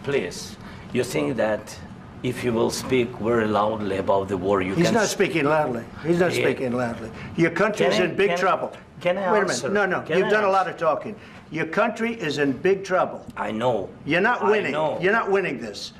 Please, you think that if you will speak very loudly about the war, you can... He's not speaking loudly. He's not speaking loudly. Your country is in big trouble. Can I Wait answer? a minute. No, you've done a lot of talking. Your country is in big trouble. I know. You're not winning. I know. You're not winning this.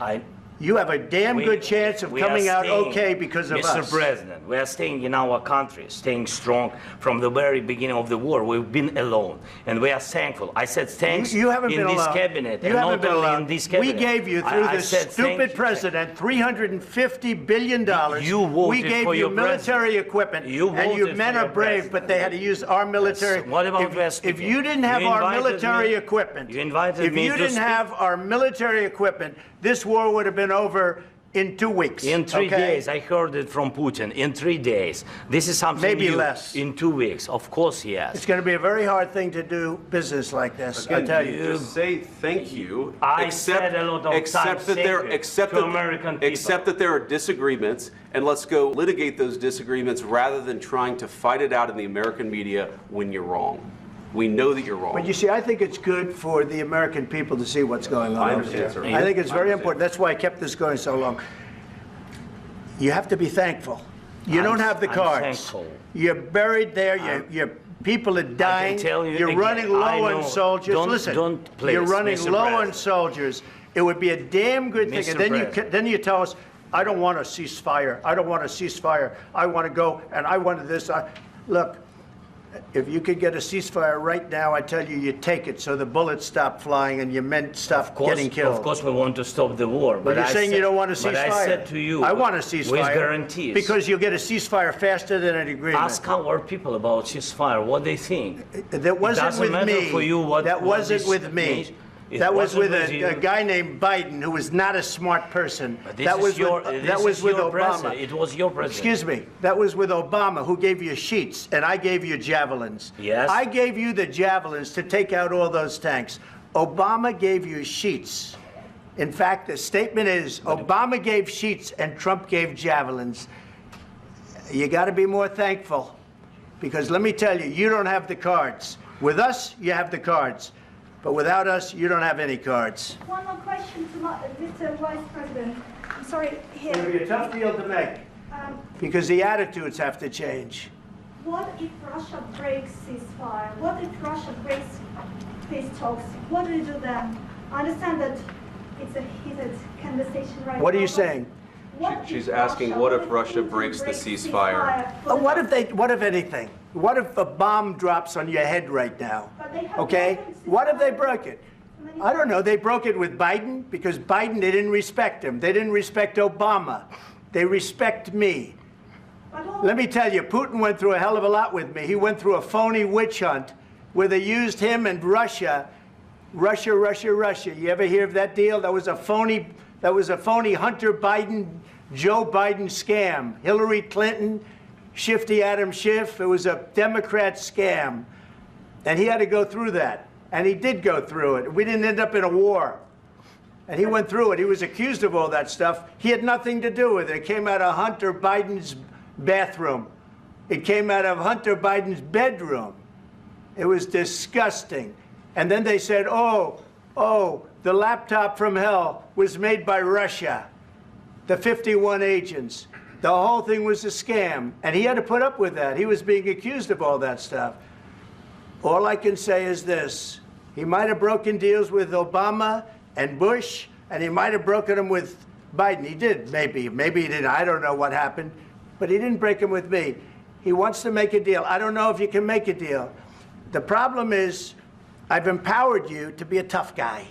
You have a damn good chance of coming out okay because of us. Mr. President, we are staying in our country, staying strong from the very beginning of the war. We've been alone, and we are thankful. I said thanks you haven't been in this alone. cabinet, You and haven't not been only alone. in this cabinet. We gave you, through this stupid president, $350 billion. You voted we gave for you your military equipment, and your men are brave, but they had to use our military. Yes. What about if you didn't have our military equipment, if you didn't have our military equipment, this war would have been over in 2 weeks. In 3 days, I heard it from Putin. In 3 days, this is something maybe new. less. In 2 weeks, of course, yes. It's going to be a very hard thing to do business like this. Again, I tell you. just say thank you. I said a lot of times that there, except to that, American people. Except that there are disagreements, and let's go litigate those disagreements rather than trying to fight it out in the American media when you're wrong. We know that you're wrong. But you see, I think it's good for the American people to see what's going on. I understand, sir. I think it's very important. That's why I kept this going so long. You have to be thankful. You don't have the cards. Thankful. You're buried there. Your people are dying. I can tell you You're again, running low on soldiers. Listen, please, you're running Mr. low President. on soldiers. It would be a damn good thing. Mr. And then you tell us, I don't want a ceasefire. I don't want a ceasefire. I want to go, and I wanted this. Look, if you could get a ceasefire right now, I tell you, you take it so the bullets stop flying and your men stop getting killed. Of course, we want to stop the war. But you're saying you don't want a ceasefire. But I said to you, I want a ceasefire. with guarantees. Because you'll get a ceasefire faster than an agreement. Ask our people about ceasefire, what they think. That wasn't with me. For you what, that wasn't with me. That was with a guy named Biden, who was not a smart person. That was with Obama. It was your president. Excuse me. That was with Obama, who gave you sheets, and I gave you javelins. Yes. I gave you the javelins to take out all those tanks. Obama gave you sheets. In fact, the statement is Obama gave sheets and Trump gave javelins. You got to be more thankful, because let me tell you, you don't have the cards. With us, you have the cards. But without us, you don't have any cards. One more question to Mr. Vice President. I'm sorry, here. It'll be a tough deal to make, because the attitudes have to change. What if Russia breaks ceasefire? What if Russia breaks peace talks? What do you do then? I understand that it's a heated conversation right now. What are you saying? She's asking, what if Russia breaks the ceasefire? What if anything? What if a bomb drops on your head right now? Okay? What if they broke it? I don't know. They broke it with Biden, because Biden, they didn't respect him. They didn't respect Obama. They respect me. Let me tell you, Putin went through a hell of a lot with me. He went through a phony witch hunt where they used him and Russia. Russia. You ever hear of that deal? That was a phony Hunter Biden, Joe Biden scam. Hillary Clinton, Shifty Adam Schiff. It was a Democrat scam. And he had to go through that. And he did go through it. We didn't end up in a war. And he went through it. He was accused of all that stuff. He had nothing to do with it. It came out of Hunter Biden's bathroom. It came out of Hunter Biden's bedroom. It was disgusting. And then they said, oh, the laptop from hell was made by Russia. The 51 agents. The whole thing was a scam. And he had to put up with that. He was being accused of all that stuff. All I can say is this. He might have broken deals with Obama and Bush, and he might have broken them with Biden. He did, maybe. Maybe he didn't. I don't know what happened. But he didn't break them with me. He wants to make a deal. I don't know if you can make a deal. The problem is, I've empowered you to be a tough guy.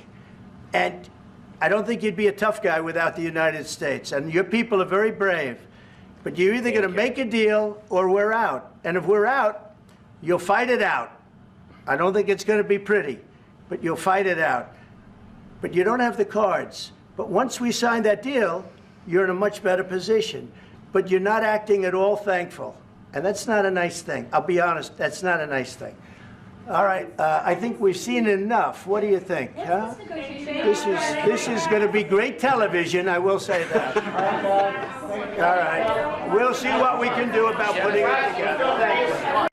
And I don't think you'd be a tough guy without the United States. And your people are very brave. But you're either going to make a deal or we're out. And if we're out, you'll fight it out. I don't think it's going to be pretty, but you'll fight it out. But you don't have the cards. But once we sign that deal, you're in a much better position. But you're not acting at all thankful. And that's not a nice thing. I'll be honest, that's not a nice thing. All right, I think we've seen enough. What do you think? Huh? This is going to be great television, I will say that. All right, we'll see what we can do about putting it together. Thank you.